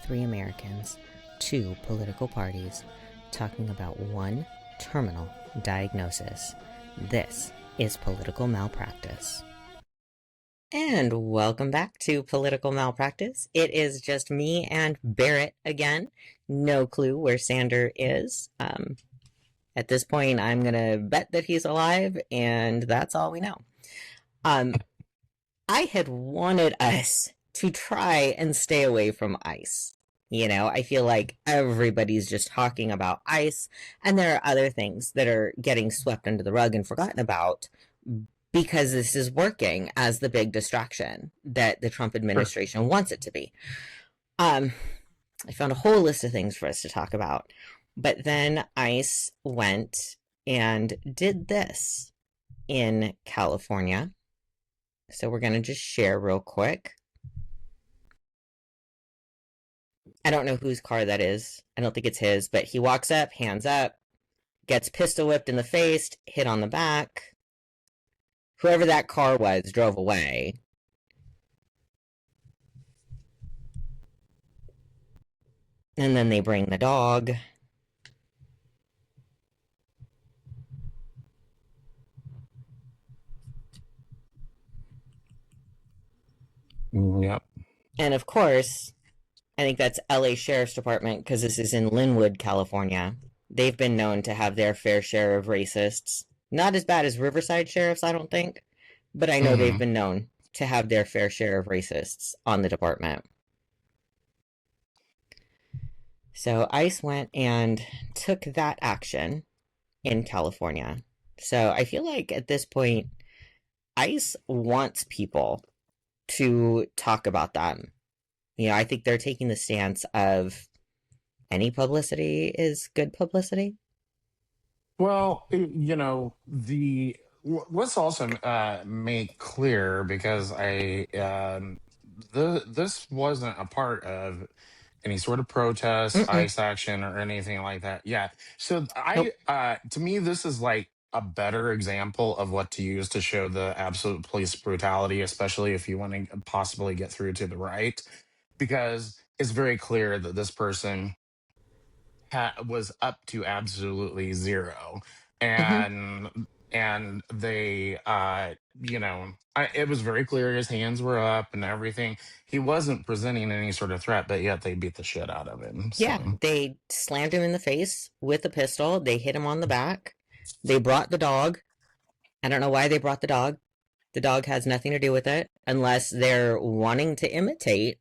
3 Americans, 2 political parties, talking about one terminal diagnosis. This is Political Malpractice. And welcome back to Political Malpractice. It is just me and Barrett again. No clue where Sander is. At this point, I'm going to bet that he's alive, and that's all we know. I had wanted us to try and stay away from ICE. You know, I feel like everybody's just talking about ICE, and there are other things that are getting swept under the rug and forgotten about because this is working as the big distraction that the Trump administration wants it to be. I found a whole list of things for us to talk about, but then ICE went and did this in California. So we're going to just share real quick. I don't know whose car that is. I don't think it's his, but he walks up, hands up, gets pistol whipped in the face, hit on the back. Whoever that car was drove away. And then they bring the dog. Yep. And of course, I think that's LA Sheriff's Department because this is in Lynwood, California. They've been known to have their fair share of racists. Not as bad as Riverside sheriffs, I don't think. But I know they've been known to have their fair share of racists on the department. So ICE went and took that action in California. So I feel like at this point, ICE wants people to talk about them. You know, I think they're taking the stance of any publicity is good publicity. Well, you know, let's also make clear because this wasn't a part of any sort of protest, ICE action, or anything like that. Yeah. So to me, this is like a better example of what to use to show the absolute police brutality, especially if you want to possibly get through to the right, because it's very clear that this person was up to absolutely zero, and they it was very clear his hands were up and everything. He wasn't presenting any sort of threat, but yet they beat the shit out of him. So. Yeah, they slammed him in the face with a pistol. They hit him on the back. They brought the dog. I don't know why they brought the dog. The dog has nothing to do with it unless they're wanting to imitate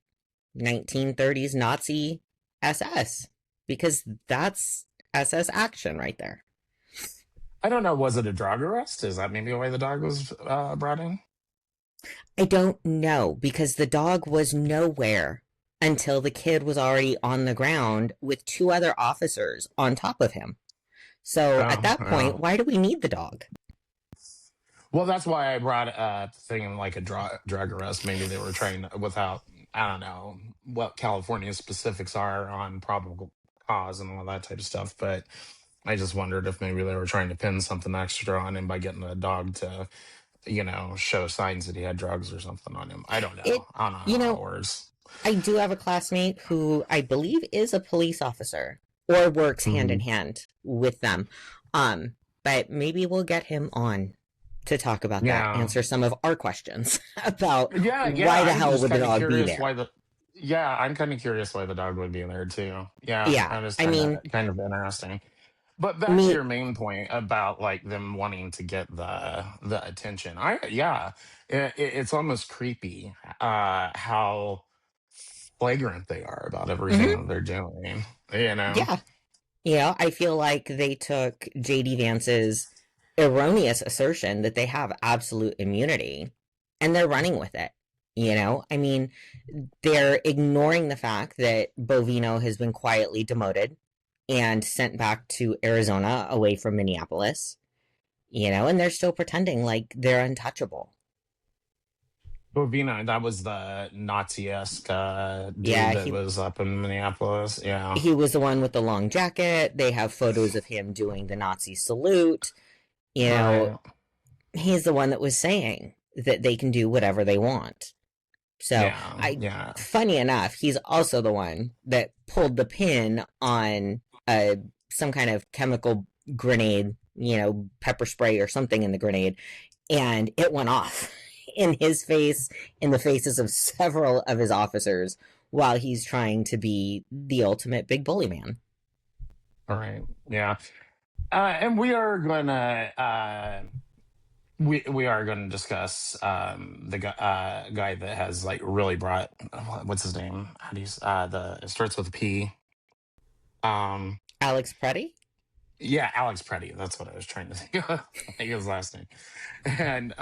1930s Nazi SS, because that's SS action right there. I don't know. Was it a drug arrest? Is that maybe why the dog was brought in? I don't know, because the dog was nowhere until the kid was already on the ground with 2 other officers on top of him. So at that point, why do we need the dog? Well, that's why I brought thinking like a drug arrest. Maybe they were trying without, I don't know what California's specifics are on probable cause and all that type of stuff. But I just wondered if maybe they were trying to pin something extra on him by getting a dog to, show signs that he had drugs or something on him. I don't know. I don't know how it works. I do have a classmate who I believe is a police officer or works hand in hand with them. But maybe we'll get him on to talk about that, answer some of our questions about why the hell would the dog be there. I'm kind of curious why the dog would be there too. Yeah. I mean, kind of interesting. But back to your main point about like them wanting to get the attention. It's almost creepy how flagrant they are about everything that they're doing. Yeah, I feel like they took J.D. Vance's erroneous assertion that they have absolute immunity and they're running with it. I mean, they're ignoring the fact that Bovino has been quietly demoted and sent back to Arizona away from Minneapolis, and they're still pretending like they're untouchable. Bovino, that was the Nazi-esque dude that was up in Minneapolis. Yeah. He was the one with the long jacket. They have photos of him doing the Nazi salute. He's the one that was saying that they can do whatever they want. So Yeah, I, yeah. funny enough, he's also the one that pulled the pin on some kind of chemical grenade, pepper spray or something in the grenade, and it went off in his face, in the faces of several of his officers, while he's trying to be the ultimate big bully man. All right. Yeah. And we are gonna we are going to discuss the guy that has like really brought what's his name? How do you the it starts with a P. Um, Alex Pretti? yeah, Alex Pretti. That's what I was trying to think of. Like his last name. And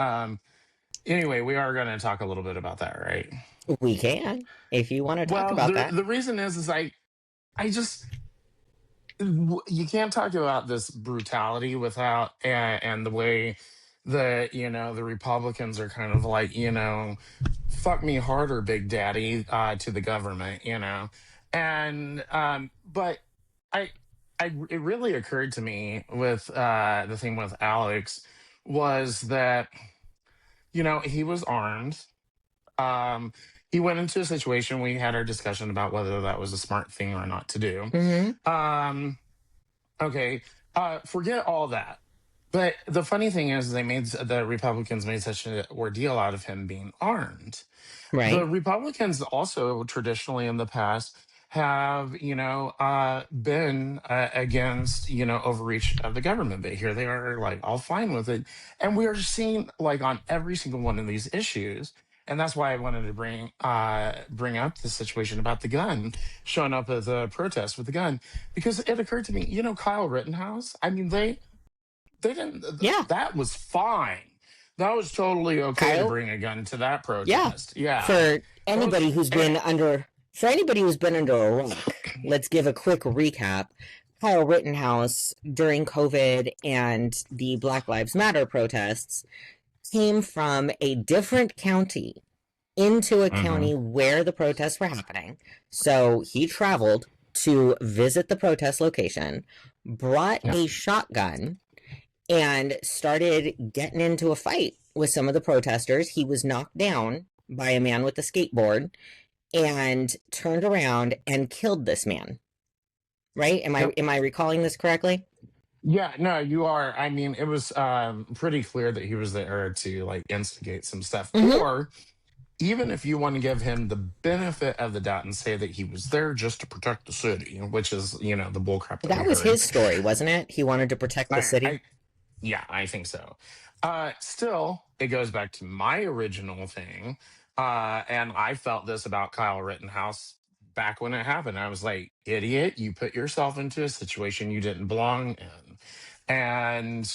anyway, we are going to talk a little bit about that, right? We can, if you want to talk Well, about that. the reason is I just you can't talk about this brutality without and the way that the Republicans are kind of like fuck me harder, Big Daddy, to the government, and but I it really occurred to me with the thing with Alex was that he was armed. um he went into a situation. We had our discussion about whether that was a smart thing or not to do. Mm-hmm. um Okay, forget all that. But the funny thing is, the Republicans made such an ordeal out of him being armed. The Right. Republicans also traditionally in the past have, been against, overreach of the government. But here they are, like all fine with it, and we are seeing like on every single one of these issues. And that's why I wanted to bring up the situation about the gun showing up as a protest with the gun, because it occurred to me, Kyle Rittenhouse. I mean, they didn't. Yeah. That was fine. That was totally okay to Kyle? bring a gun to that Yeah. protest. Yeah. For anybody who's been under a rock, let's give a quick recap. Kyle Rittenhouse, during COVID and the Black Lives Matter protests, came from a different county into a Mm-hmm. county where the protests were happening. So he traveled to visit the protest location, brought Yeah. a shotgun, and started getting into a fight with some of the protesters. He was knocked down by a man with a skateboard and turned around and killed this man. Right? Yep. Am I recalling this correctly? Yeah, no, you are. I mean, it was pretty clear that he was there to like instigate some stuff. Mm-hmm. Or even if you want to give him the benefit of the doubt and say that he was there just to protect the city, which is, the bullcrap that we That was heard. his story, wasn't it? He wanted to protect the city. I Yeah, I think so. Still, it goes back to my original thing. And I felt this about Kyle Rittenhouse back when it happened. I was like, idiot, you put yourself into a situation you didn't belong in. And,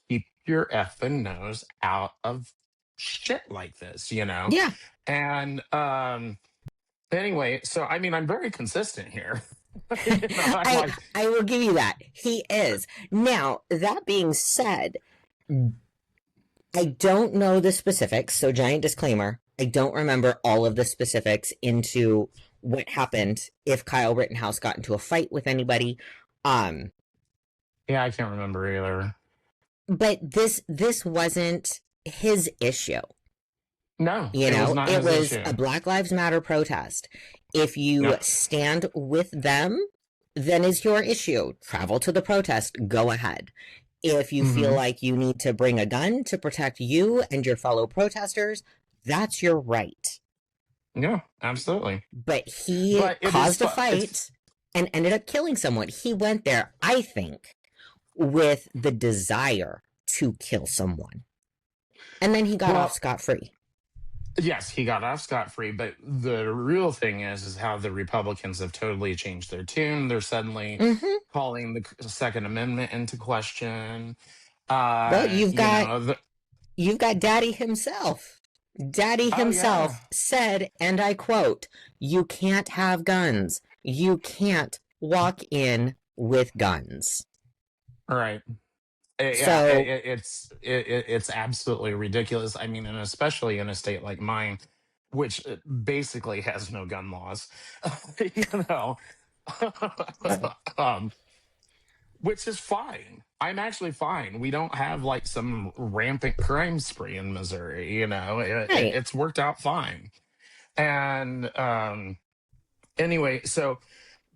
keep your effing nose out of shit like this. Yeah. And anyway, so I mean, I'm very consistent here. I'm I like, I will give you that. He is. Now, that being said, I don't know the specifics, so giant disclaimer. I don't remember all of the specifics into what happened if Kyle Rittenhouse got into a fight with anybody. yeah, I can't remember either. But this wasn't his issue. No, You it was know, not it his was issue. a Black Lives Matter protest. If you No. stand with them, then it's your issue. Travel to the protest, go ahead. If you feel Hmm. like you need to bring a gun to protect you and your fellow protesters, that's your right. Yeah, absolutely. But he But it is caused a it's fight and ended up killing someone. He went there, I think, with the desire to kill someone. And then he got off well, scot-free. yes, he got off scot free. But the real thing is how the Republicans have totally changed their tune. They're suddenly Mm-hmm. calling the Second Amendment into question. Well, Uh, you know, the, you've got Daddy himself. Daddy oh himself yeah, said, and I quote, "You can't have guns. You can't walk in with guns." all right. Yeah, So, it's absolutely ridiculous. I mean, and especially in a state like mine, which basically has no gun laws, you know, um, which is fine. I'm actually fine. We don't have like some rampant crime spree in Missouri. right. It's worked out fine. And anyway, so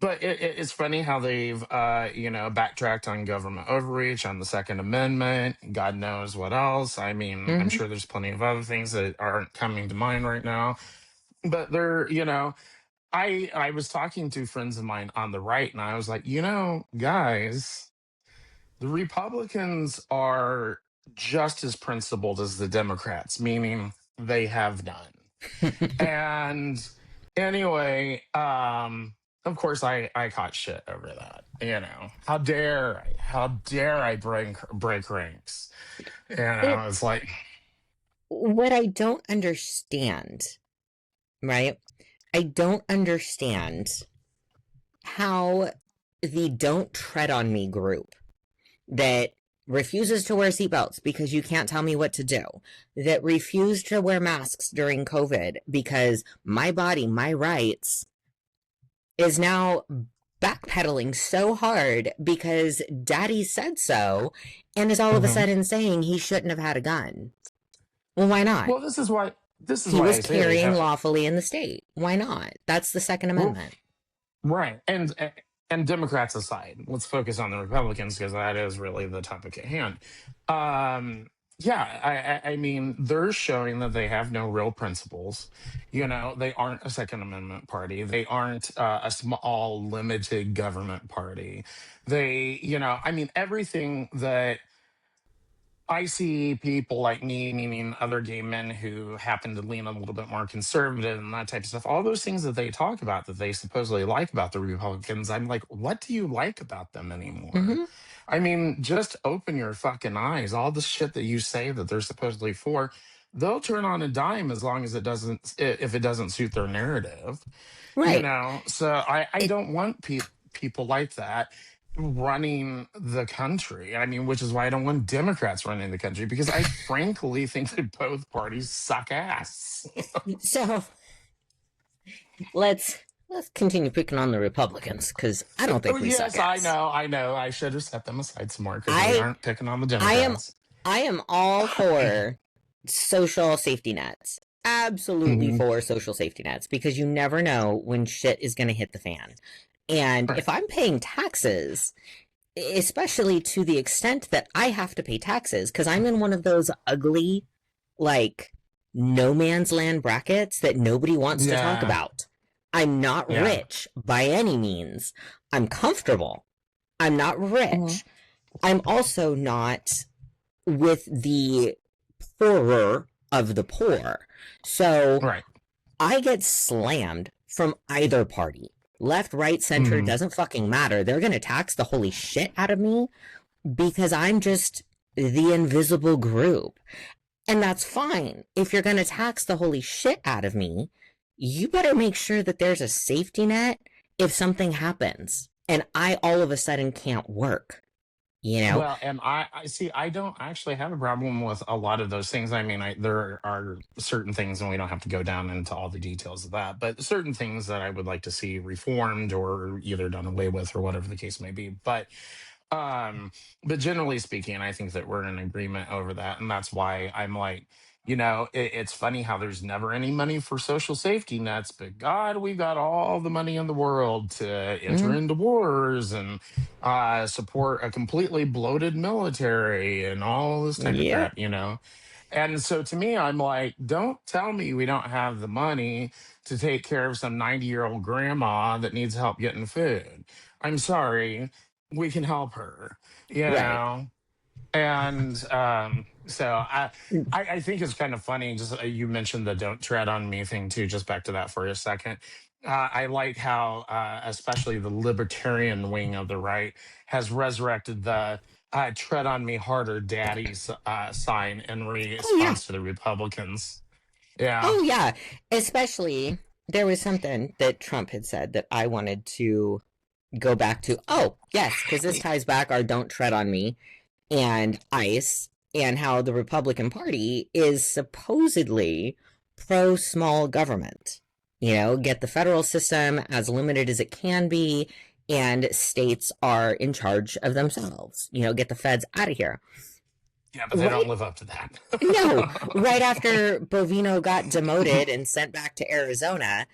but it's funny how they've backtracked on government overreach, on the Second Amendment, God knows what else. I mean, I'm Mm-hmm. sure there's plenty of other things that aren't coming to mind right now. But they're, I was talking to friends of mine on the right, and I was like, guys, the Republicans are just as principled as the Democrats, meaning they have none. And anyway, of course I caught shit over that. How dare I break ranks? It, It's like, what I don't understand, right? I don't understand how the Don't Tread on Me group that refuses to wear seatbelts because you can't tell me what to do, that refused to wear masks during COVID because my body, my rights, is now backpedaling so hard because daddy said so, and is all of a mhm. sudden saying he shouldn't have had a gun. Well, why not? Well, this is He why was I say they carrying have. lawfully in the state. Why not? That's the Second Well, Amendment. right, and Democrats aside, let's focus on the Republicans because that is really the topic at hand. Um, yeah, I mean, they're showing that they have no real principles. They aren't a Second Amendment party. They aren't a small, limited government party. I mean, everything that I see people like me, meaning other gay men who happen to lean a little bit more conservative and that type of stuff. All those things that they talk about that they supposedly like about the Republicans, I'm like, what do you like about them anymore? Mm-hmm. I mean, just open your fucking eyes. All the shit that you say that they're supposedly for, they'll turn on a dime as long as if it doesn't suit their narrative. Right. So I It, don't want people like that running the country. I mean, which is why I don't want Democrats running the country, because I frankly think that both parties suck ass. so let's continue picking on the Republicans because I don't Oh think we suck yes, I ass. know, I know. I should have set them aside some more because we I aren't picking on the I am Democrats. I am all for social safety nets. Absolutely Hmm. for social safety nets because you never know when shit is going to hit the fan. And Right. if I'm paying taxes, especially to the extent that I have to pay taxes because I'm in one of those ugly, like, no man's land brackets that nobody wants to talk Yeah. about. I'm not Yeah. rich by any means. I'm comfortable. I'm not Mhm. rich. I'm also not with the poorer of the poor. So Right. I get slammed from either party. Left, right, center, Hmm. doesn't fucking matter. They're going to tax the holy shit out of me because I'm just the invisible group. And that's fine. If you're going to tax the holy shit out of me, you better make sure that there's a safety net if something happens and I all of a sudden can't work, you know? Well, and I see. I don't actually have a problem with a lot of those things. I mean, there are certain things, and we don't have to go down into all the details of that, but certain things that I would like to see reformed or either done away with, or whatever the case may be. Um, but generally speaking, I think that we're in agreement over that, and that's why I'm like, it's funny how there's never any money for social safety nets, but God, we got all the money in the world to enter Mm-hmm. into wars and support a completely bloated military and all this type of Yep. crap. And so to me, I'm like, don't tell me we don't have the money to take care of some 90-year-old grandma that needs help getting food. I'm sorry, we can help her, you Right. know? And so I think it's kind of funny. Just you mentioned the "don't tread on me" thing too. Just back to that for a second. I like how, especially the libertarian wing of the right has resurrected the "tread on me harder, daddy" sign in Oh, yeah. response to the Republicans. Yeah. Oh, yeah. Especially, there was something that Trump had said that I wanted to go back to. Oh, yes, because this ties back our Don't Tread on Me and ICE and how the Republican Party is supposedly pro small government. Get the federal system as limited as it can be, and states are in charge of themselves. Get the feds out of here. Yeah, but they don't Right? live up to that. No, right after Bovino got demoted and sent back to Arizona,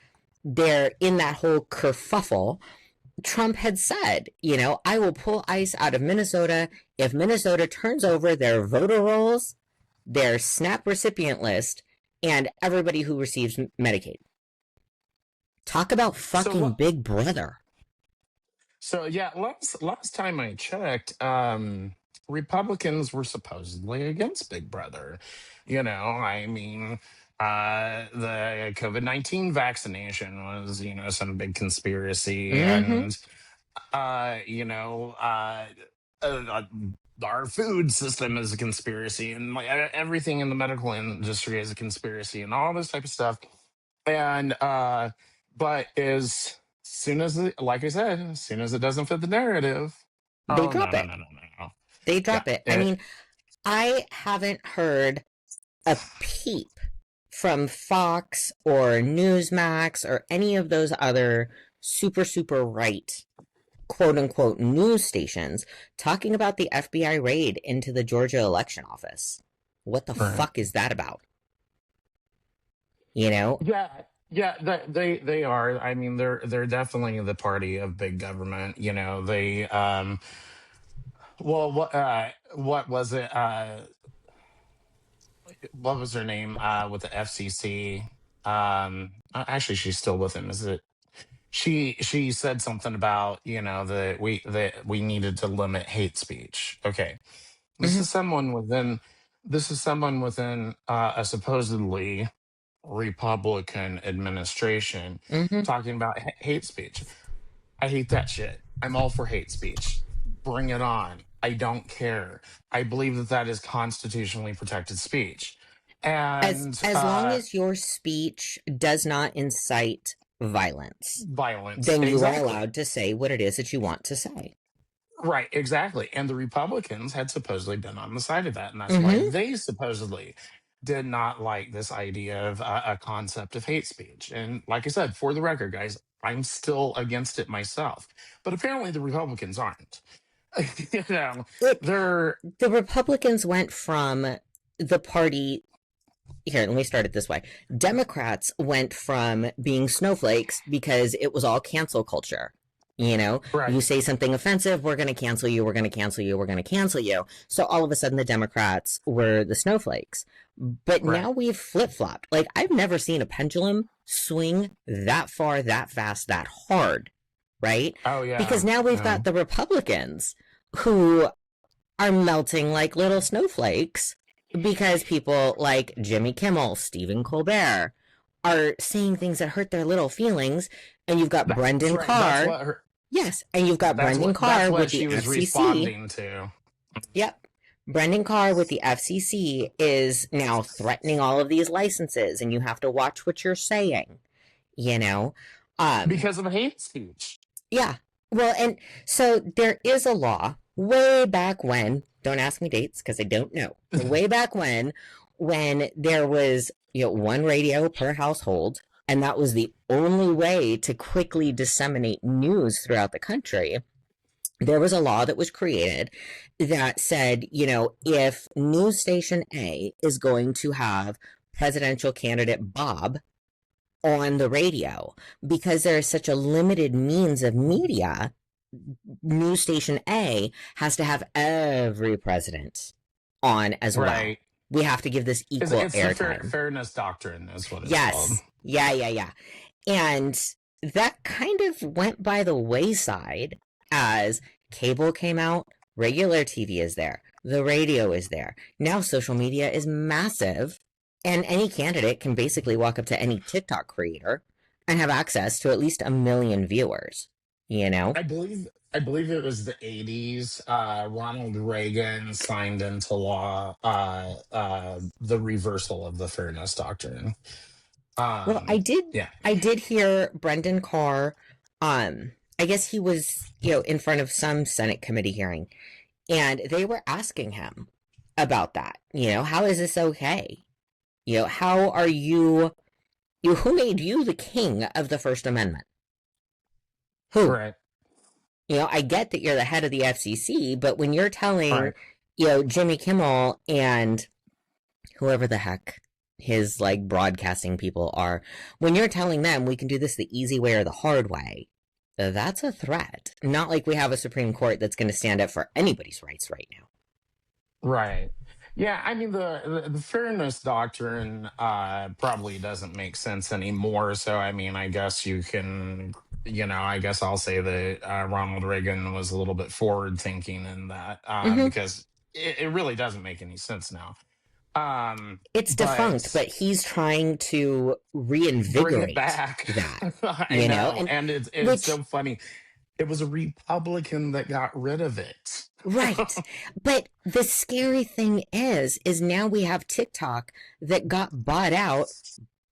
they're in that whole kerfuffle. Trump had said, I will pull ICE out of Minnesota if Minnesota turns over their voter rolls, their SNAP recipient list, and everybody who receives Medicaid. Talk about fucking so Big Brother. So yeah, last time I checked, Republicans were supposedly against Big Brother. I mean, the COVID-19 vaccination was, some big conspiracy, Mm-hmm. and uh, uh, our food system is a conspiracy, and like everything in the medical industry is a conspiracy, and all this type of stuff. And but as soon as like I said, as soon as it doesn't fit the narrative, They oh no, drop no, it. no, no, no. They Yeah, drop it. I mean, I haven't heard a peep from Fox or Newsmax or any of those other super, super right quote unquote news stations talking about the FBI raid into the Georgia election office. What the right. fuck is that about? You know? Yeah, yeah, they are. I mean, they're definitely the party of big government. They well, what was it? What was her name? With the FCC. Actually, she's still with him. Is it? She said something about that we needed to limit hate speech. Okay, this Mm-hmm. is someone within a supposedly Republican administration Mm-hmm. talking about hate speech. I hate that shit. I'm all for hate speech. Bring it on. I don't care. I believe that that is constitutionally protected speech. And As long as your speech does not incite violence, violence. then you are Exactly. allowed to say what it is that you want to say. Right, exactly. And the Republicans had supposedly been on the side of that. And that's why Mm-hmm. they supposedly did not like this idea of a concept of hate speech. And like I said, for the record, guys, I'm still against it myself. But apparently the Republicans aren't. you know, It, they're the Republicans went from the party. Here, let me start it this way. Democrats went from being snowflakes because it was all cancel culture. right, You say something offensive, we're going to cancel you, we're going to cancel you, we're going to cancel you. So all of a sudden, the Democrats were the snowflakes. But right. now we've flip flopped. Like, I've never seen a pendulum swing that far, that fast, that hard, right? Oh, Because yeah. now we've Yeah. got the Republicans who are melting like little snowflakes because people like Jimmy Kimmel, Stephen Colbert are saying things that hurt their little feelings. And you've got That's Brendan right. That's Carr. what her, Yes. And you've got that's Brendan what, that's Carr what with the she was FCC. responding to. Yep. Brendan Carr with the FCC is now threatening all of these licenses, and you have to watch what you're saying, you know? Um, Because of hate speech. Yeah. Well, and so there is a law way back when, don't ask me dates because I don't know, but way back when there was, one radio per household, and that was the only way to quickly disseminate news throughout the country. There was a law that was created that said, if news station A is going to have presidential candidate Bob on the radio, because there is such a limited means of media, news station A has to have every president on as well. Right. We have to give this equal It's the airtime. fairness doctrine, is what it's called. Yes. Yeah, yeah, yeah. And that kind of went by the wayside as cable came out, regular TV is there, the radio is there. Now social media is massive, and any candidate can basically walk up to any TikTok creator and have access to at least 1 million viewers, you know? I believe it was the 80s. Ronald Reagan signed into law the reversal of the fairness doctrine. Well, I did Yeah. I did hear Brendan Carr, I guess he was, in front of some Senate committee hearing, and they were asking him about that. How is this okay? How are who made you the king of the First Amendment? Who? Right. I get that you're the head of the FCC, but when you're telling Right. Jimmy Kimmel and whoever the heck his like broadcasting people are, when you're telling them we can do this the easy way or the hard way, that's a threat. Not like we have a Supreme Court that's going to stand up for anybody's rights right now. Right. Yeah, I mean the fairness doctrine probably doesn't make sense anymore. So I mean, I guess you can, I guess I'll say that Ronald Reagan was a little bit forward thinking in that Mm-hmm. because it really doesn't make any sense now. It's defunct, But but he's trying to bring it reinvigorate back. that, I know, and and it's which so funny. It was a Republican that got rid of it. right. But the scary thing is now we have TikTok that got bought out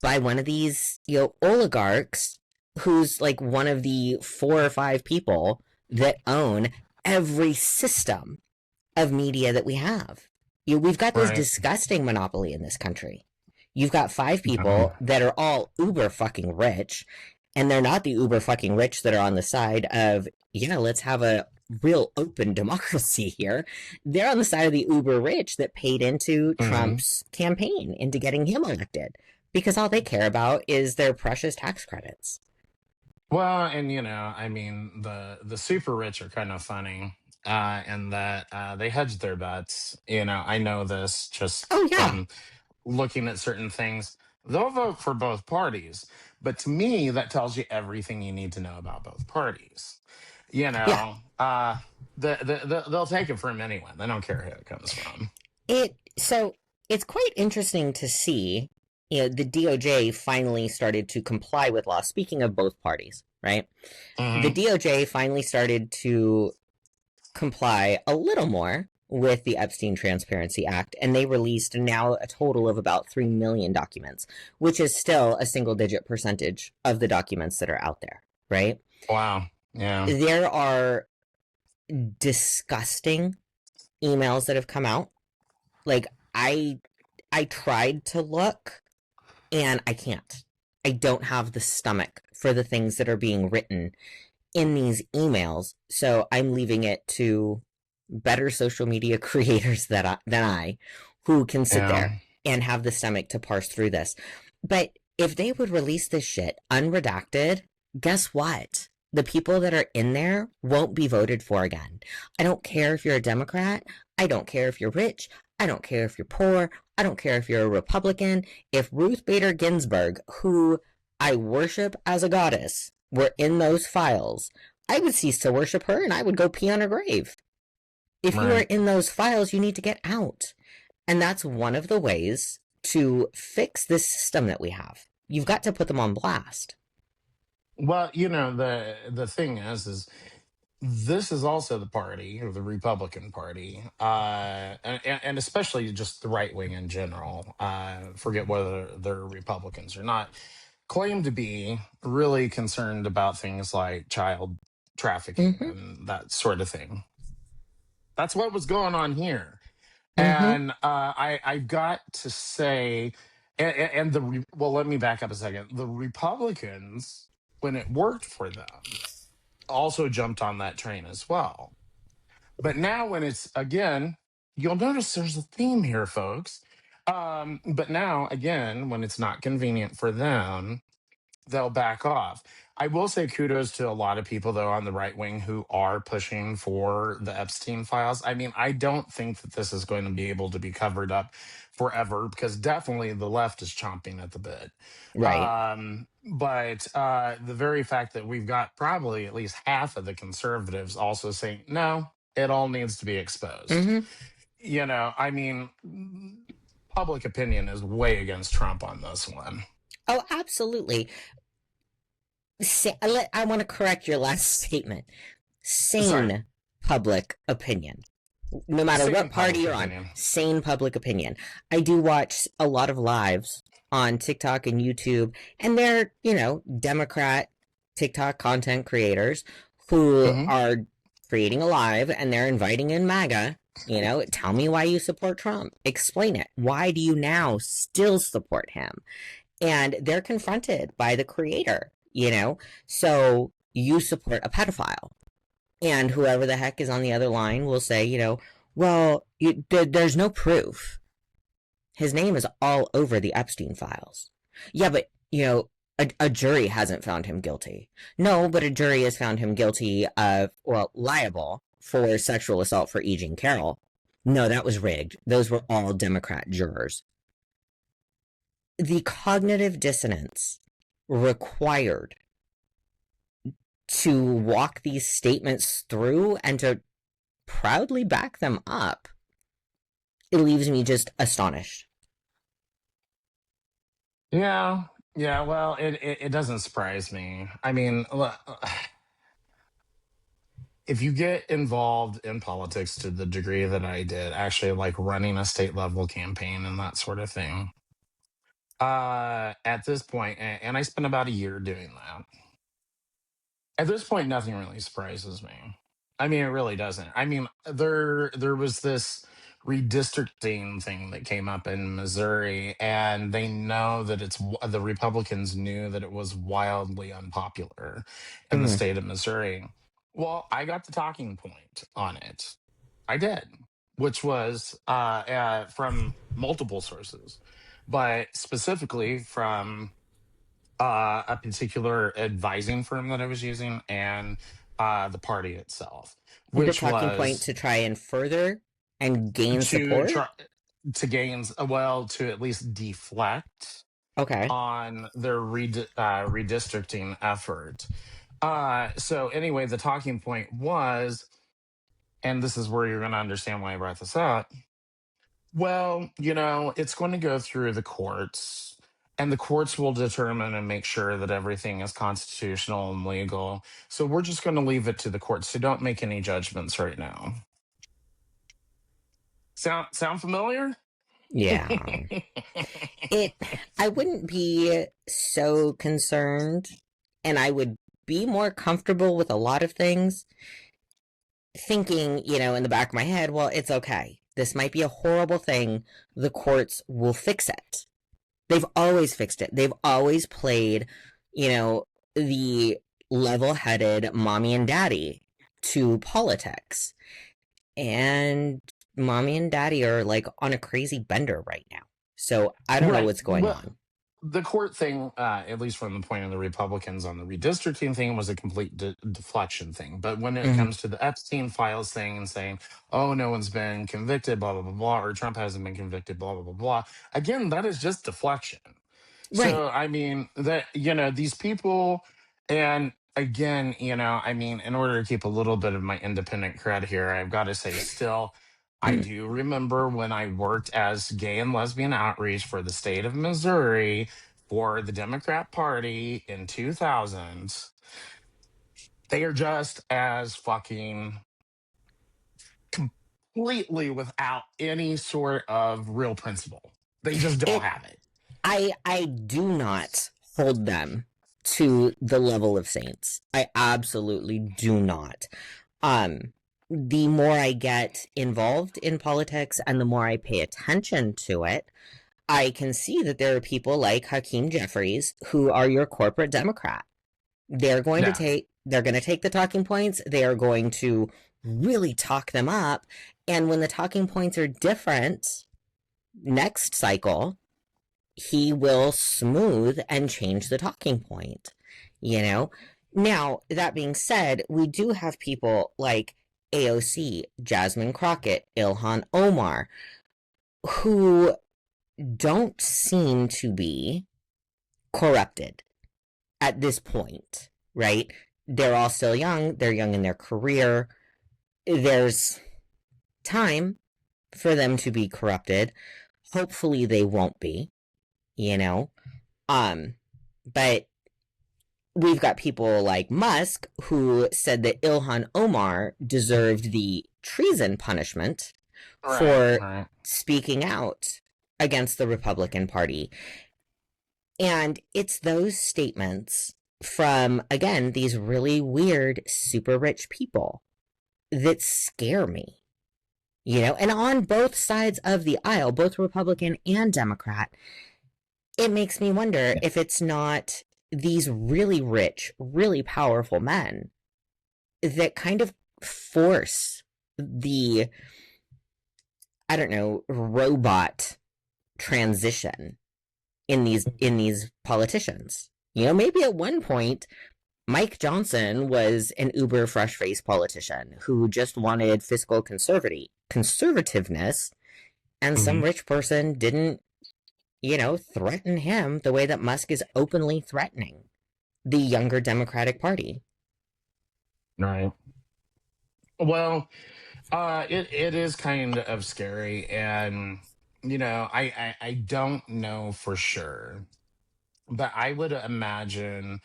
by one of these, oligarchs who's like one of the 4 or 5 people that own every system of media that we have. We've got this Right. disgusting monopoly in this country. You've got 5 people Uh, that are all uber fucking rich, and they're not the uber fucking rich that are on the side of, let's have a real open democracy here. They're on the side of the uber rich that paid into mhm. Trump's campaign, into getting him elected, because all they care about is their precious tax credits. Well, and I mean, the super rich are kind of funny, in that they hedge their bets. I know this just Oh, yeah. from looking at certain things. They'll vote for both parties, but to me, that tells you everything you need to know about both parties. You Yeah. know, they'll take it from anyone. They don't care who it comes from. So it's quite interesting to see, the DOJ finally started to comply with law. Speaking of both parties, right? The Hmm. DOJ finally started to comply a little more with the Epstein Transparency Act, and they released now a total of about 3 million documents, which is still a single digit percentage of the documents that are out there, right? Wow. Yeah. There are disgusting emails that have come out. Like, I tried to look, and I can't. I don't have the stomach for the things that are being written in these emails, so I'm leaving it to better social media creators than I, who can sit there Yeah. and have the stomach to parse through this. But if they would release this shit unredacted, guess what? The people that are in there won't be voted for again. I don't care if you're a Democrat. I don't care if you're rich. I don't care if you're poor. I don't care if you're a Republican. If Ruth Bader Ginsburg, who I worship as a goddess, were in those files, I would cease to worship her and I would go pee on her grave. If you are Right. in those files, you need to get out. And that's one of the ways to fix this system that we have. You've got to put them on blast. Well, the thing is this is also the party, or the Republican Party, and especially just the right wing in general. Forget whether they're Republicans or not. Claim to be really concerned about things like child trafficking Mm-hmm. and that sort of thing. That's what was going on here, Mm-hmm. and I got to say, well, let me back up a second. The Republicans, when it worked for them, also jumped on that train as well. But now, when it's again, you'll notice there's a theme here, folks. But now, again, when it's not convenient for them, they'll back off. I will say kudos to a lot of people, though, on the right wing who are pushing for the Epstein files. I mean, I don't think that this is going to be able to be covered up forever because definitely the left is chomping at the bit. Right. But the very fact that we've got probably at least half of the conservatives also saying, no, it all needs to be exposed. Mm-hmm. I mean, public opinion is way against Trump on this one. Oh, absolutely. I want to correct your last statement. Sorry, Sane public opinion. No matter same what party public you're on, opinion. sane public opinion. I do watch a lot of lives on TikTok and YouTube, and they're, Democrat TikTok content creators who Hmm. are creating a live and they're inviting in MAGA. Tell me why you support Trump. Explain it. Why do you now still support him? And they're confronted by the creator. So you support a pedophile. And whoever the heck is on the other line will say, Well, there's no proof. His name is all over the Epstein files. Yeah, but, a jury hasn't found him guilty. No, but a jury has found him guilty of, well, liable for sexual assault for E. Jean Carroll. No, that was rigged. Those were all Democrat jurors. The cognitive dissonance required to walk these statements through and to proudly back them up, it leaves me just astonished. Yeah, yeah. Well, it doesn't surprise me. I mean, if you get involved in politics to the degree that I did, actually like running a state level campaign and that sort of thing, at this point, and I spent about a year doing that. At this point, nothing really surprises me. I mean, it really doesn't. I mean, there was this redistricting thing that came up in Missouri, and they know that the Republicans knew that it was wildly unpopular in the Mm-hmm. state of Missouri. Well, I got the talking point on it. I did, which was from multiple sources, but specifically from a particular advising firm that I was using and the party itself, Your which talking point was to try and further and gain to support? try to gain, well, to at least deflect Okay. on their redistricting effort. So anyway, the talking point was, and this is where you're going to understand why I brought this up. Well, it's going to go through the courts, and the courts will determine and make sure that everything is constitutional and legal. So we're just going to leave it to the courts. So don't make any judgments right now. Sound familiar? Yeah. It I wouldn't be so concerned, and I would be more comfortable with a lot of things thinking, in the back of my head, well, it's okay. This might be a horrible thing. The courts will fix it. They've always fixed it. They've always played, the level headed mommy and daddy to politics. And mommy and daddy are like on a crazy bender right now. So I don't know Right. what's going Well, on. the court thing, at least from the point of the Republicans on the redistricting thing, was a complete deflection thing. But when it Mm-hmm. comes to the Epstein Files thing and saying, "Oh, no one's been convicted," blah blah blah blah, or Trump hasn't been convicted, blah blah blah blah, again, that is just deflection. Right. So I mean that these people, and again, I mean, in order to keep a little bit of my independent cred here, I've got to say, still, I do remember when I worked as gay and lesbian outreach for the state of Missouri for the Democrat Party in 2000s. They are just as fucking completely without any sort of real principle. They just don't It have it. I do not hold them to the level of saints. I absolutely do not. Um the more I get involved in politics and the more I pay attention to it, I can see that there are people like Hakeem Jeffries who are your corporate Democrat. Yeah. They're going to take the talking points, they are going to really talk them up, and when the talking points are different next cycle, he will smooth and change the talking point, you know? Now, that being said, we do have people like AOC, Jasmine Crockett, Ilhan Omar, who don't seem to be corrupted at this point, right? They're all still young, they're young in their career. There's time for them to be corrupted. Hopefully they won't be, you know? Um, but we've got people like Musk who said that Ilhan Omar deserved the treason punishment Right. for Right. speaking out against the Republican Party. And it's those statements from, again, these really weird, super rich people that scare me, and on both sides of the aisle, both Republican and Democrat, it makes me wonder if it's not these really rich, really powerful men that kind of force the I don't know, robot transition in these politicians. Maybe at one point Mike Johnson was an uber fresh faced politician who just wanted fiscal conservativeness, and some Mhm. rich person didn't, threaten him the way that Musk is openly threatening the younger Democratic Party. Right. Well, it is kind of scary, and I don't know for sure, but I would imagine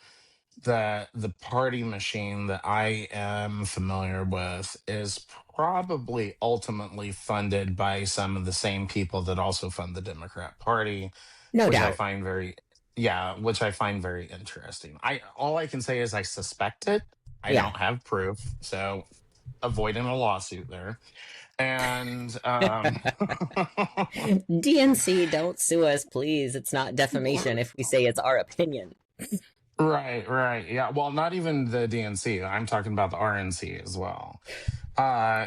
that the party machine that I am familiar with is probably ultimately funded by some of the same people that also fund the Democrat Party, No which I doubt. find very, yeah, which I find very interesting. All I can say is I suspect it. I Yeah. don't have proof, so avoiding a lawsuit there. And DNC, don't sue us, please. It's not defamation if we say it's our opinion. right, right. Yeah. Well, not even the DNC. I'm talking about the RNC as well.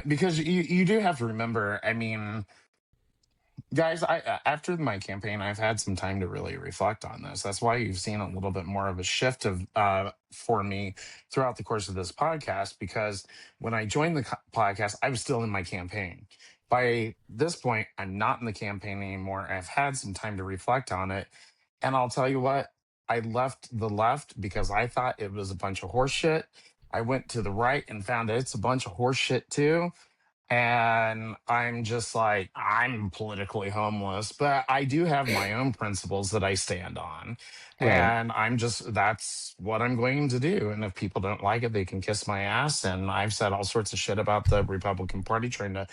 Because you do have to remember, I mean, guys, after my campaign, I've had some time to really reflect on this. That's why you've seen a little bit more of a shift of for me throughout the course of this podcast. Because when I joined the podcast, I was still in my campaign. By this point, I'm not in the campaign anymore. I've had some time to reflect on it, and I'll tell you what, I left the left because I thought it was a bunch of horse shit. I went to the right and found out it's a bunch of horse shit too, and I'm just like, I'm politically homeless, but I do have my own principles that I stand on. Right. And that's what I'm going to do. And if people don't like it, they can kiss my ass. And I've said all sorts of shit about the Republican Party trying to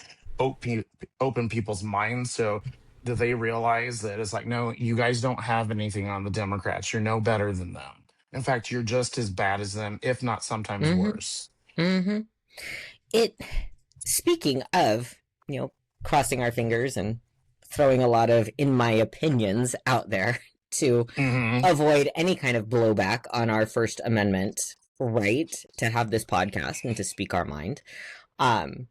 open people's minds so that they realize that it's like, no, you guys don't have anything on the Democrats. You're no better than them. In fact, you're just as bad as them, if not sometimes Mm-hmm. worse. Mm-hmm. It Speaking of, crossing our fingers and throwing a lot of in my opinions out there to Hmm. avoid any kind of blowback on our First Amendment right to have this podcast and to speak our mind. Um,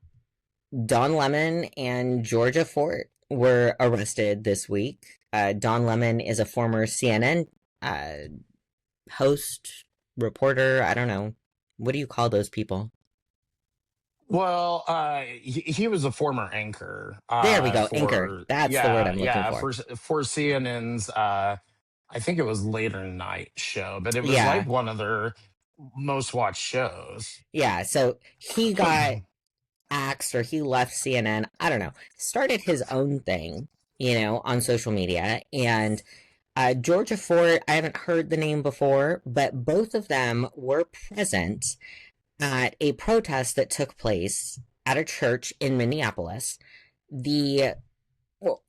Don Lemon and Georgia Fort were arrested this week. Don Lemon is a former CNN uh, host, reporter. I don't know. What do you call those people? Well, he was a former anchor There we go. Anchor. for That's the word yeah, I'm looking yeah, for. for CNN's I think it was later night show, but it was like Yeah. one of their most watched shows. Yeah. So he got axed or he left CNN. I don't know. Started his own thing, on social media. And Georgia Ford, I haven't heard the name before, but both of them were present at a protest that took place at a church in Minneapolis. The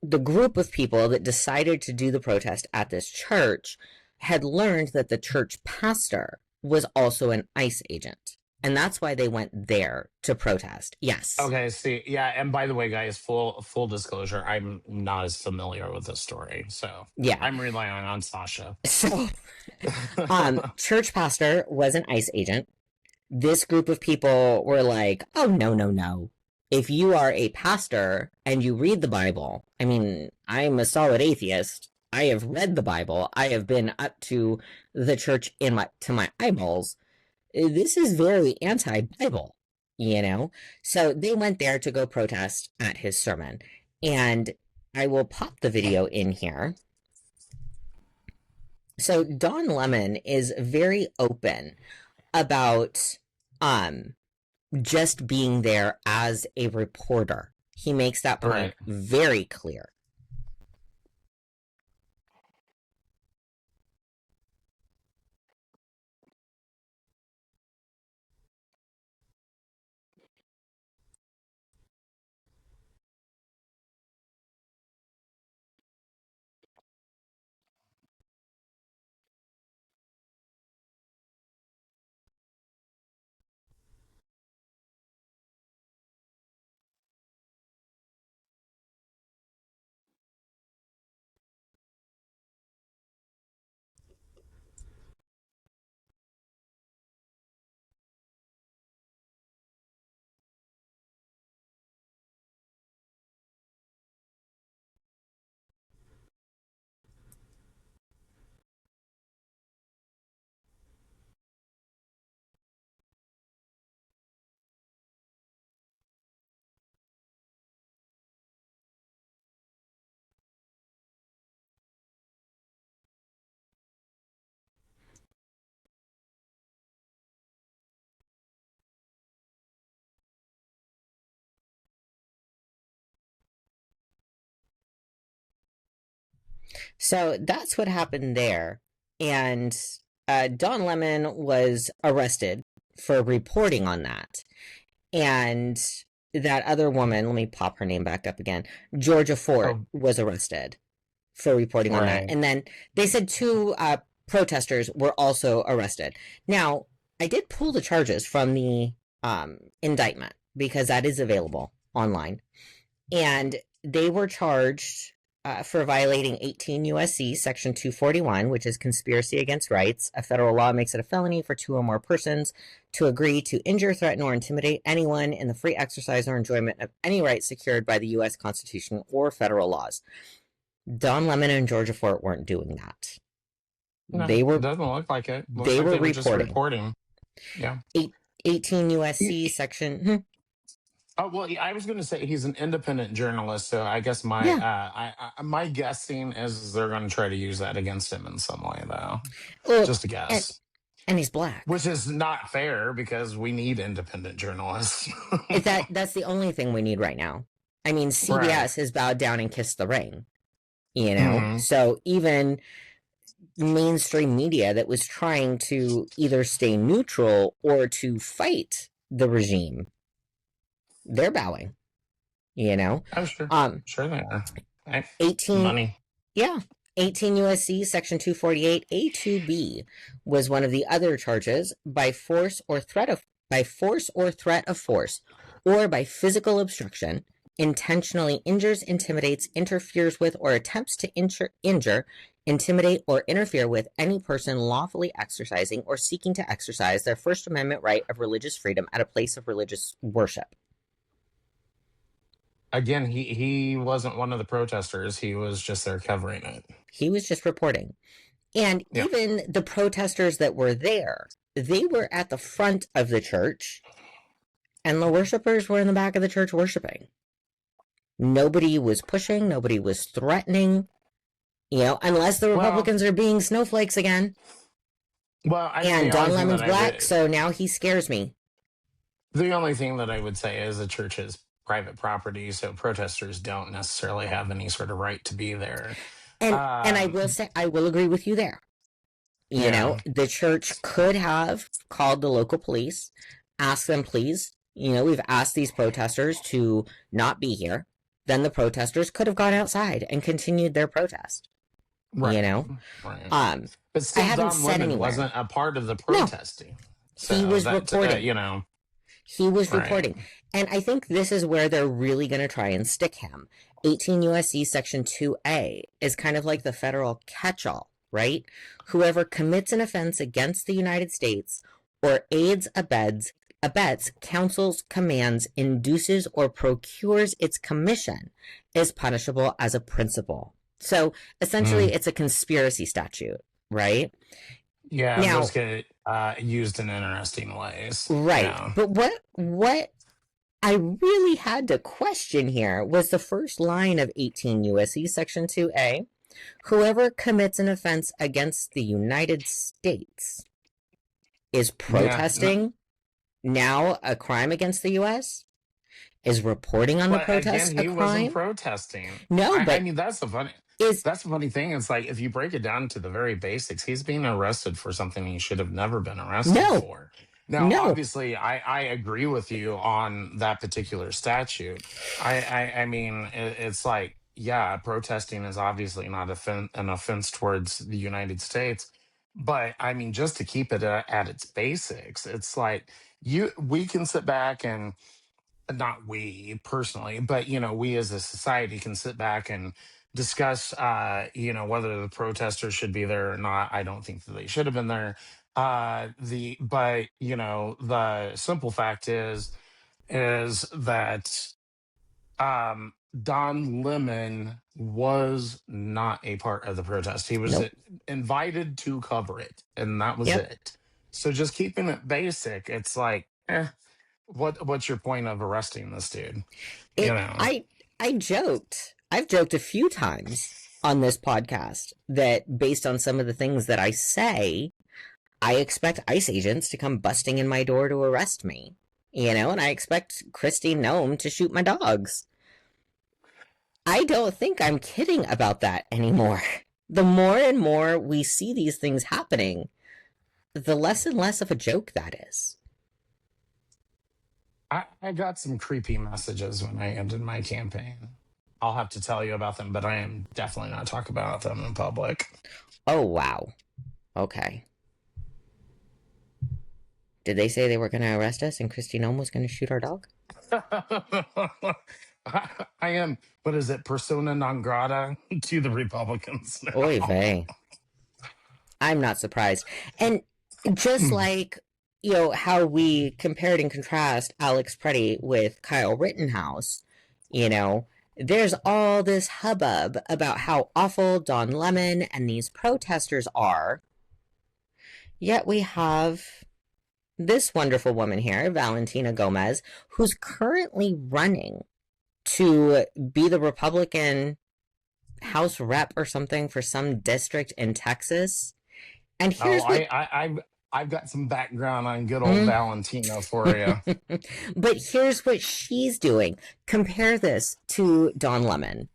the group of people that decided to do the protest at this church had learned that the church pastor was also an ICE agent. And that's why they went there to protest. Yes. Okay, see, yeah, and by the way, guys, full disclosure, I'm not as familiar with this story, so Yeah. I'm relying on Sasha. So, church pastor was an ICE agent. This group of people were like, oh, no, no, no. If you are a pastor and you read the Bible, I mean, I'm a solid atheist. I have read the Bible. I have been up to the church to my eyeballs. This is very anti-Bible, you know? So they went there to go protest at his sermon. And I will pop the video in here. So Don Lemon is very open about um just being there as a reporter. He makes that point Right. very clear. So that's what happened there. And Don Lemon was arrested for reporting on that. And that other woman, let me pop her name back up again, Georgia Fort, Oh, was arrested for reporting on that. right. And then they said two protesters were also arrested. Now, I did pull the charges from the indictment because that is available online. And they were charged for violating 18 U.S.C. Section 241, which is conspiracy against rights. A federal law makes it a felony for two or more persons to agree to injure, threaten, or intimidate anyone in the free exercise or enjoyment of any right secured by the U.S. Constitution or federal laws. Don Lemon and Georgia Fort weren't doing that. No, They were doesn't look like it. Looks they like were they were just reporting reporting. Yeah. 18 Y- USC section. Oh well, I was going to say he's an independent journalist, so I guess my Yeah. my guessing is they're going to try to use that against him in some way, though. Well, Just a and guess, he's black. which is not fair because we need independent journalists. That's the only thing we need right now. I mean, Right. CBS has bowed down and kissed the ring, you know? Hmm. So even mainstream media that was trying to either stay neutral or to fight the regime, they're bowing, you know? Oh, sure. Um Sure they are. Hey, 18 money. Yeah. 18 USC section 248 A2B was one of the other charges by force or threat of force or by physical obstruction intentionally injures, intimidates, interferes with, or attempts to injure, intimidate, or interfere with any person lawfully exercising or seeking to exercise their First Amendment right of religious freedom at a place of religious worship. Again, he wasn't one of the protesters. He was just there covering it. He was just reporting. And Yeah. even the protesters that were there, they were at the front of the church, and the worshipers were in the back of the church worshiping. Nobody was pushing, nobody was threatening, unless the Well, Republicans are being snowflakes again. I mean, And the Don only thing Lemon's that I black, would so now he scares me. the only thing that I would say is the church is private property, so protesters don't necessarily have any sort of right to be there. And I will Um, say, I will agree with you there. yeah, The church could have called the local police, asked them, please, we've asked these protesters to not be here. Then the protesters could have gone outside and continued their protest, you right, know? right. Um, But I still, haven't Don said Lemon anywhere. wasn't a part of the No, protesting, he so was that reporting. He was right. reporting. And I think this is where they're really going to try and stick him. 18 USC Section 2A is kind of like the federal catch-all, right? Whoever commits an offense against the United States or aids, abets, counsels, commands, induces, or procures its commission is punishable as a principle. So essentially, Mm. it's a conspiracy statute, right? Yeah, those Now, get used in interesting ways. right. Yeah. But what I really had to question here was the first line of 18 U.S.C. Section 2A. Whoever commits an offense against the United States is Yeah. No, protesting now a crime against the U.S.? Is reporting on the but again, protest a he wasn't crime? protesting. No, I but mean, is that's the funny thing. It's like if you break it down to the very basics, he's being arrested for something he should have never been arrested no, for. Now, no. obviously, I agree with you on that particular statute. I mean, it's like, yeah, protesting is obviously not an offense towards the United States, but I mean, just to keep it at its basics, it's like we can sit back and not we personally, but we as a society can sit back and discuss, whether the protesters should be there or not. I don't think that they should have been there. But the simple fact is that Don Lemon was not a part of the protest. He was Nope. invited to cover it, and that was Yep. it. So just keeping it basic, it's like, what's your point of arresting this dude? You It know. I joked. I've joked a few times on this podcast that based on some of the things that I say, I expect ICE agents to come busting in my door to arrest me. And I expect Christine Nome to shoot my dogs. I don't think I'm kidding about that anymore. The more and more we see these things happening, the less and less of a joke that is. I got some creepy messages when I ended my campaign. I'll have to tell you about them, but I am definitely not talking about them in public. Oh, wow. Okay. Did they say they were going to arrest us and Kristi Noem was going to shoot our dog? I am, what is it, persona non grata to the Republicans Oy now. vey. I'm not surprised. And just like, how we compared and contrast Alex Pretti with Kyle Rittenhouse, there's all this hubbub about how awful Don Lemon and these protesters are. Yet we have this wonderful woman here, Valentina Gomez, who's currently running to be the Republican House rep or something for some district in Texas. And here's I've got some background on good old Valentina for you. But here's what she's doing. Compare this to Don Lemon.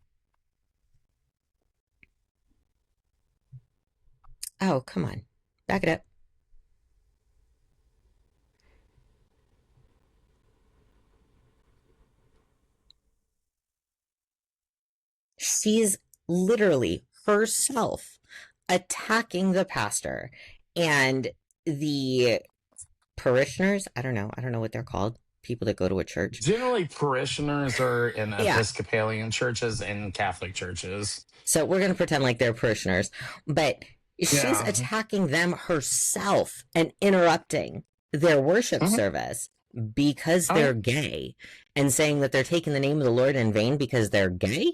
Oh, come on. Back it up. She's literally herself attacking the pastor and the parishioners. I don't know what they're called. People that go to a church. Generally, parishioners are in Episcopalian churches and Catholic churches. So we're going to pretend like they're parishioners. But she's attacking them herself and interrupting their worship service because they're gay and saying that they're taking the name of the Lord in vain because they're gay.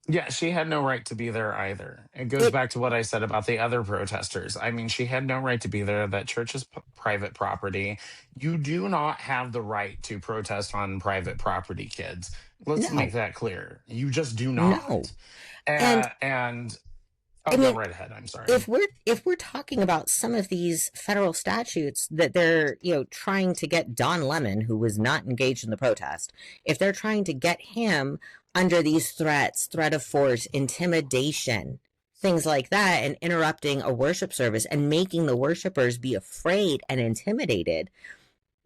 Yeah, she had no right to be there either. It goes back to what I said about the other protesters. I mean, she had no right to be there. That church is private property. You do not have the right to protest on private property, kids. Let's make that clear. You just do not. No. And go right ahead. I'm sorry. If we're talking about some of these federal statutes that they're trying to get Don Lemon, who was not engaged in the protest, if they're trying to get him under these threats, threat of force, intimidation, things like that, and interrupting a worship service and making the worshipers be afraid and intimidated.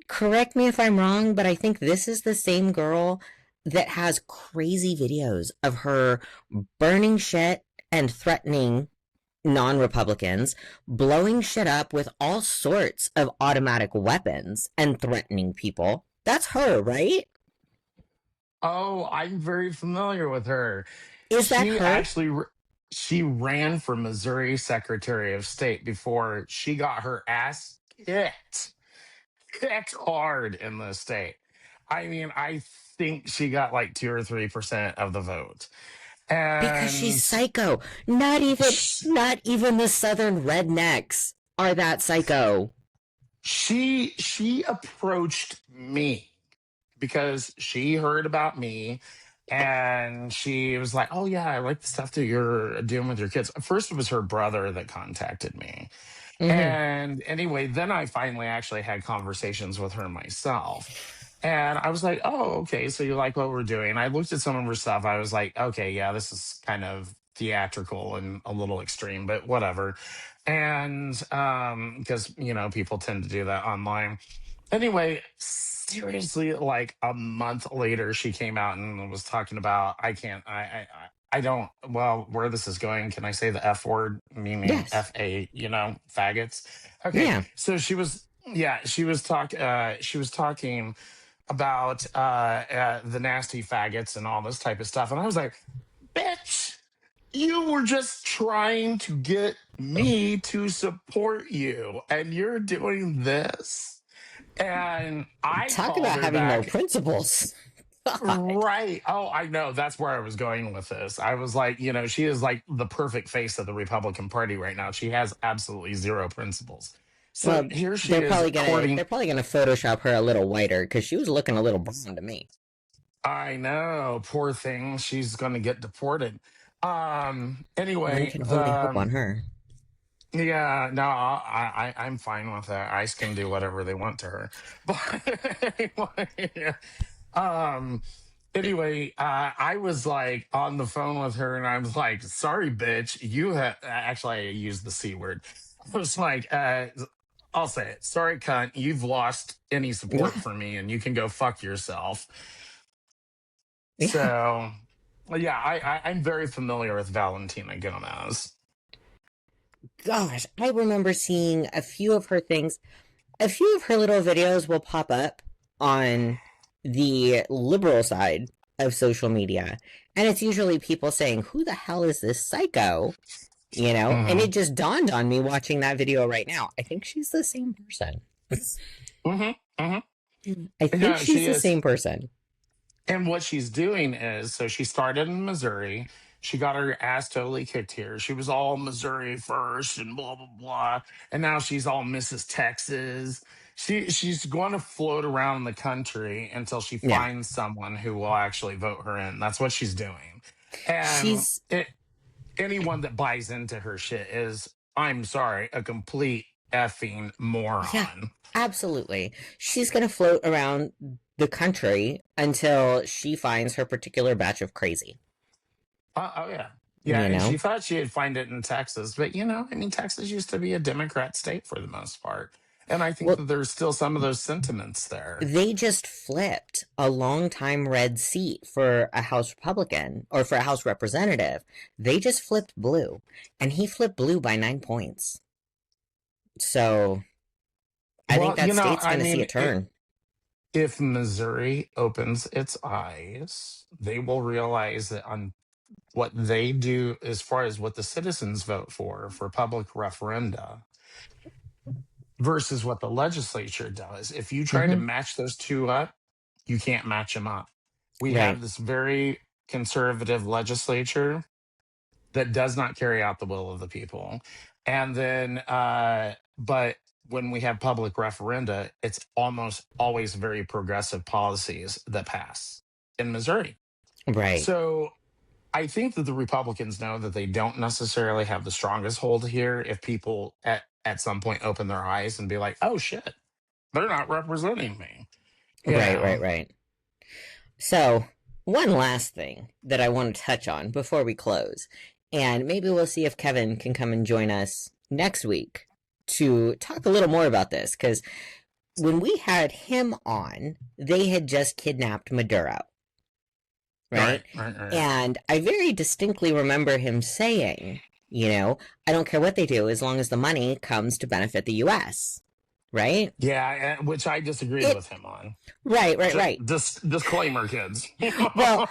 Correct me if I'm wrong, but I think this is the same girl that has crazy videos of her burning shit and threatening non-Republicans, blowing shit up with all sorts of automatic weapons and threatening people. That's her, right? Oh, I'm very familiar with her. Is that her? Actually, she ran for Missouri Secretary of State before she got her ass kicked hard in the state. I mean, I think she got like 2 or 3% of the vote. And because she's psycho. Not even the Southern rednecks are that psycho. She approached me because she heard about me and she was like, oh yeah, I like the stuff that you're doing with your kids. First, it was her brother that contacted me. And anyway, then I finally actually had conversations with her myself. And I was like, oh, okay, so you like what we're doing. I looked at some of her stuff. I was like, okay, yeah, this is kind of theatrical and a little extreme, but whatever. And because, people tend to do that online. Anyway, seriously, like a month later, she came out and was talking about, I don't, well, where this is going, can I say the F word, meaning F-A, faggots? Okay. Yeah. So she was talking about the nasty faggots and all this type of stuff. And I was like, bitch, you were just trying to get me to support you. And you're doing this. And I talk about having no principles. Right. Oh, I know. That's where I was going with this. I was like, she is like the perfect face of the Republican Party right now. She has absolutely zero principles. So here she is. They're probably gonna Photoshop her a little whiter because she was looking a little brown to me. I know, poor thing. She's gonna get deported. Anyway, one can only hope on her. Yeah, no, I'm fine with that. ICE can do whatever they want to her. But anyway, Anyway, I was like on the phone with her, and I was like, "Sorry, bitch, you have." Actually, I used the c word. I was like, "I'll say it. Sorry, cunt. You've lost any support Yeah. for me, and you can go fuck yourself." Yeah. So, well, yeah, I'm very familiar with Valentina Gomez. Gosh, I remember seeing a few of her things. A few of her little videos will pop up on the liberal side of social media. And it's usually people saying, "Who the hell is this psycho?" And Hmm. it just dawned on me watching that video right now. I think she's the same person. Hmm. Hmm. I think Yeah, she's she the is. same person. And what she's doing is, so she started in Missouri. She got her ass totally kicked here. She was all Missouri first and blah blah blah. And now she's all Mrs. Texas. She's going to float around the country until she Yeah. finds someone who will actually vote her in. That's what she's doing. And She's, anyone that buys into her shit is, I'm sorry, a complete effing yeah, moron. absolutely. She's going to float around the country until she finds her particular batch of crazy, Oh yeah, yeah. you And she know? thought she'd find it in Texas, but I mean, Texas used to be a Democrat state for the most part, and I think Well, that there's still some of those sentiments there. they just flipped a longtime red seat for a House Republican or for a House representative. They just flipped blue, and he flipped blue by 9 points. So I think Well, that state's I going to see a mean, turn. if Missouri opens its eyes, they will realize that on what they do as far as what the citizens vote for public referenda versus what the legislature does. If you try to Mm-hmm. match those two up, you can't match them up. We Right. have this very conservative legislature that does not carry out the will of the people. And then, but when we have public referenda, it's almost always very progressive policies that pass in Missouri. Right. So I think that the Republicans know that they don't necessarily have the strongest hold here if people at some point open their eyes and be like, oh shit, they're not representing me. You Right. know, Right. Right. So, one last thing that I want to touch on before we close, and maybe we'll see if Kevin can come and join us next week to talk a little more about this, because when we had him on, they had just kidnapped Maduro, right? right, right, right. And I very distinctly remember him saying, I don't care what they do as long as the money comes to benefit the US, right? Yeah, which I disagreed It with him on. right, right, right. Disclaimer, kids. Well,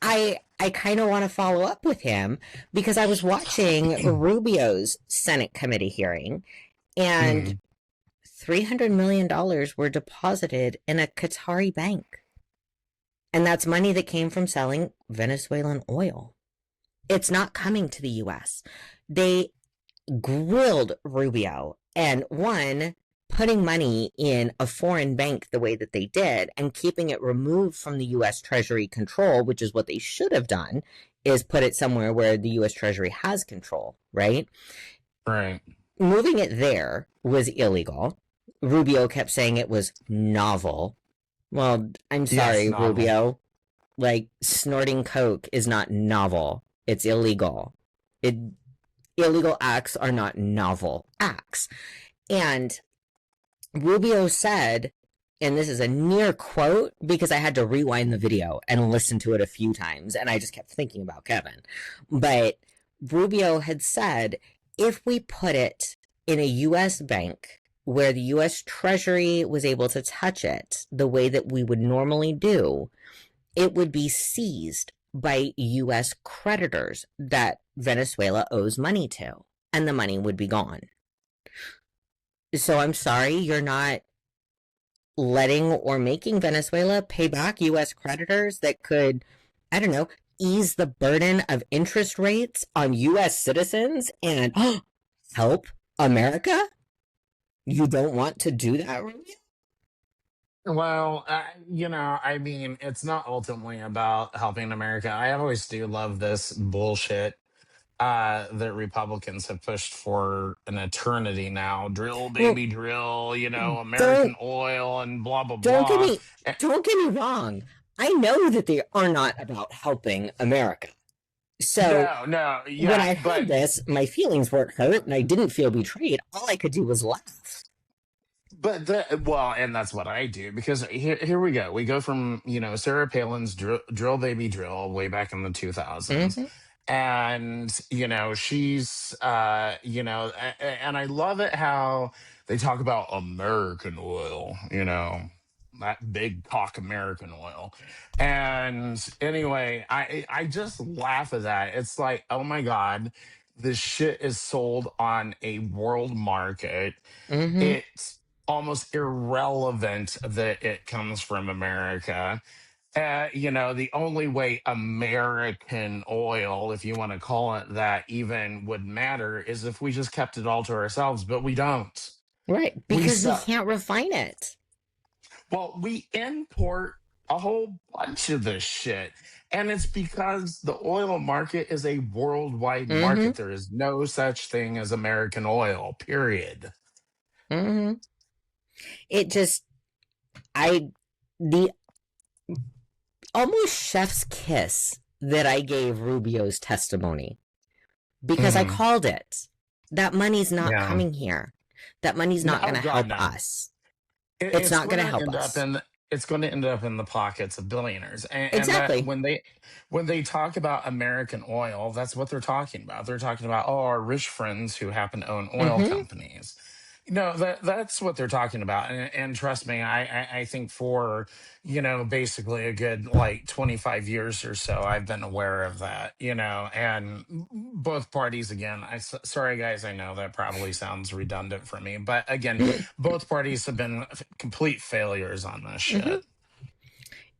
I kind of want to follow up with him because I was watching Rubio's Senate committee hearing and Mhm. $300 million were deposited in a Qatari bank. And that's money that came from selling Venezuelan oil. It's not coming to the US. They grilled Rubio and one, putting money in a foreign bank the way that they did and keeping it removed from the US Treasury control, which is what they should have done, is put it somewhere where the US Treasury has control, right? Right. Moving it there was illegal. Rubio kept saying it was novel. Well, I'm Yes, sorry, novel. Rubio. Like, snorting coke is not novel. It's illegal. It illegal acts are not novel acts. And Rubio said, and this is a near quote because I had to rewind the video and listen to it a few times, and I just kept thinking about Kevin. But Rubio had said, if we put it in a US bank where the US Treasury was able to touch it the way that we would normally do, it would be seized by US creditors that Venezuela owes money to, and the money would be gone. So I'm sorry, you're not letting or making Venezuela pay back US creditors that could, I don't know, ease the burden of interest rates on US citizens and help America? You don't want to do that, Rubio? Well, I mean, it's not ultimately about helping America. I always do love this bullshit that Republicans have pushed for an eternity now. Drill, Well, baby, drill, don't American oil and blah, blah, don't get blah. me Eh, don't get me wrong. I know that they are not about helping America. So No, no, when yeah, I heard but this, my feelings weren't hurt and I didn't feel betrayed. All I could do was laugh. well, and that's what I do because here we go. We go from Sarah Palin's drill baby drill way back in the 2000s, Mm-hmm. and she's and I love it how they talk about American oil, that big cock American oil. And anyway, I just laugh at that. It's like, oh my god, this shit is sold on a world market. Mm-hmm. It's almost irrelevant that it comes from America. The only way American oil, if you want to call it that, even would matter is if we just kept it all to ourselves, but we don't. Right. We Because we sell, can't refine it. well, we import a whole bunch of this shit. And it's because the oil market is a worldwide Mm-hmm. market. There is no such thing as American oil, period. Mm-hmm. It just, I, the almost chef's kiss that I gave Rubio's testimony because I Hmm. called it. That money's not Yeah. coming here. That money's No, not oh going to God, help no. us. It, It's it's not going going to to help end up us. in it's going to end up in the pockets of billionaires, and that Exactly. when they talk about American oil, that's what they're talking about. They're talking about, oh, our rich friends who happen to own oil Mm-hmm. companies. That's what they're talking about, and trust me, I think for basically a good like 25 years or so, I've been aware of that. And both parties, again, sorry guys, I know that probably sounds redundant for me, but again, both parties have been complete failures on this Mm-hmm. shit.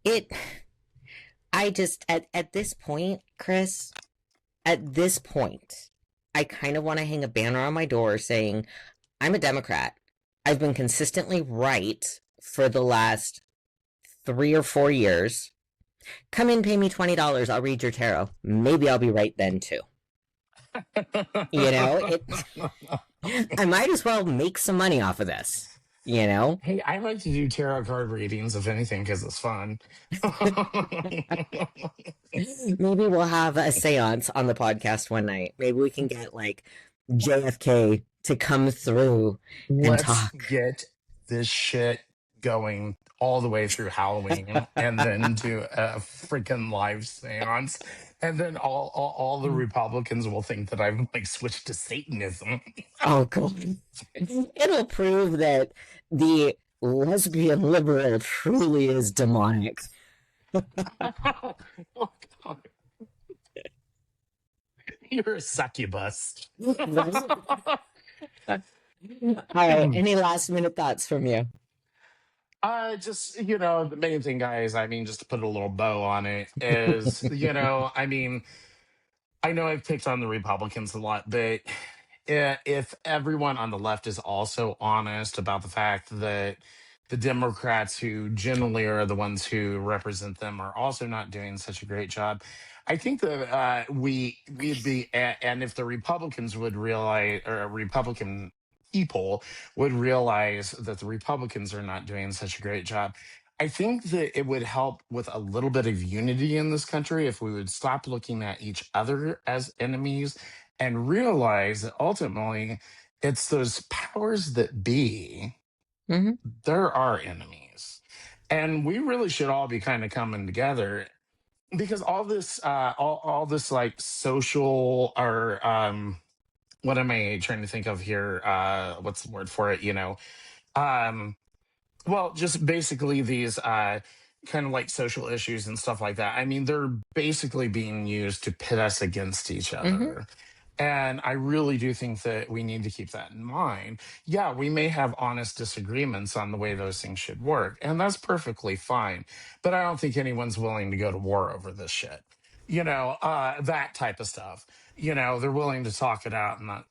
It, I just, at this point, Chris, at this point, I kind of want to hang a banner on my door saying, I'm a Democrat. I've been consistently right for the last 3 or 4 years. Come in, pay me $20. I'll read your tarot. Maybe I'll be right then too. It. I might as well make some money off of this. You know. Hey, I like to do tarot card readings, if anything, because it's fun. Maybe we'll have a séance on the podcast one night. Maybe we can get like JFK to come through and Let's talk. get this shit going all the way through Halloween and then do a freaking live seance. And then all the Republicans will think that I've like switched to Satanism. Oh, cool. It'll prove that the lesbian liberal truly is demonic. Oh, God. You're a succubus. All right. Any last minute thoughts from you? Just, the main thing, guys, I mean, just to put a little bow on it, is, I mean, I know I've picked on the Republicans a lot, but if everyone on the left is also honest about the fact that the Democrats, who generally are the ones who represent them, are also not doing such a great job, I think that we'd be, and if the Republicans would realize, or Republican people would realize that the Republicans are not doing such a great job. I think that it would help with a little bit of unity in this country if we would stop looking at each other as enemies and realize that ultimately it's those powers that be, Mm-hmm. they're our enemies. And we really should all be kind of coming together because all this like social or what am I trying to think of here? What's the word for it? Um, well, just basically these kind of like social issues and stuff like that. I mean, they're basically being used to pit us against each Mm-hmm. other. And I really do think that we need to keep that in mind. Yeah, we may have honest disagreements on the way those things should work, and that's perfectly fine. But I don't think anyone's willing to go to war over this shit. That type of stuff. They're willing to talk it out, and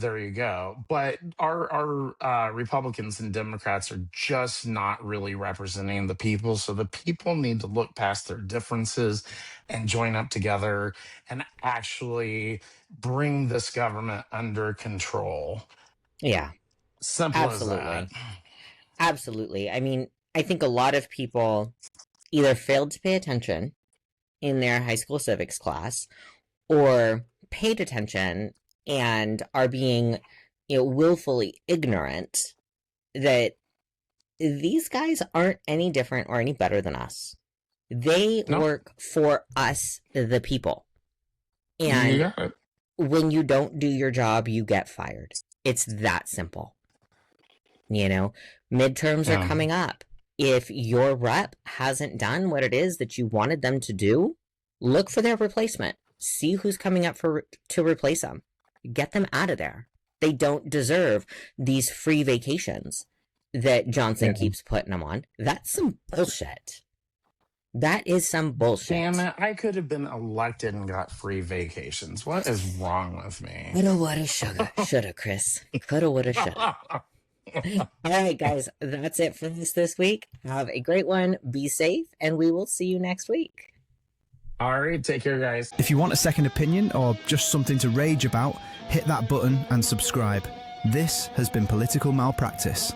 there you go. But our Republicans and Democrats are just not really representing the people. So the people need to look past their differences and join up together and actually bring this government under control. Yeah, Simple as that. absolutely. Absolutely. I mean, I think a lot of people either failed to pay attention in their high school civics class or paid attention and are being, willfully ignorant that these guys aren't any different or any better than us. They work for us, the people. And when you don't do your job, you get fired. It's that simple. Midterms are coming up. If your rep hasn't done what it is that you wanted them to do, look for their replacement. See who's coming up to replace them. Get them out of there. They don't deserve these free vacations that Johnson keeps putting them on. That's some bullshit. That is some bullshit. Damn it, I could have been elected and got free vacations. What is wrong with me? Coulda, woulda, shoulda, Chris. Coulda, woulda, shoulda. All right, guys, that's it for this week. Have a great one. Be safe, and we will see you next week. All right, take care, guys. If you want a second opinion or just something to rage about, hit that button and subscribe. This has been Political Malpractice.